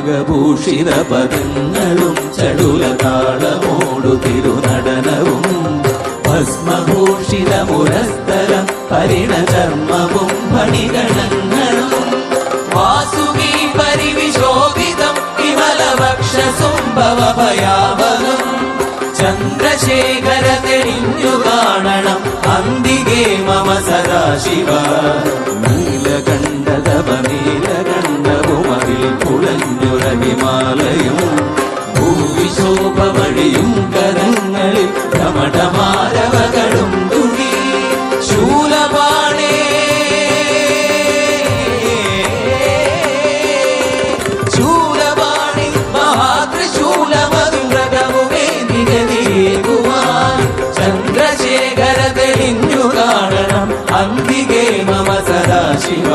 നാഗഭൂഷിത പദങ്ങളും ചടുലതാളമോടു തിരുനടനവും ഭസ്മഭൂഷിത മുരസ്ഥലം പരിണചർമ്മവും ഫണിഗണങ്ങളും വാസുകി പരിവിശോഭിതം വിമലവക്ഷസുംഭവഭയാവകം ചന്ദ്രശേഖര തെളിഞ്ഞു കാണണം അന്തികേ മമ സദാശിവ നീലകണ്ഠതപനീലകണ്ഠവുമതിൽ കുളഞ്ഞുറഹിമാലയും ഭൂവിശോഭമണിയും കരങ്ങളിൽ ഭ്രമടമാരവകളും തുണി ശൂലപാണേ ശൂലപാണി മഹാത്രിശൂലമധുരകവുമേ നിഗതിയേകുവാൻ ചന്ദ്രശേഖര തെളിഞ്ഞു കാണണം അന്തികേ മമ സദാശിവ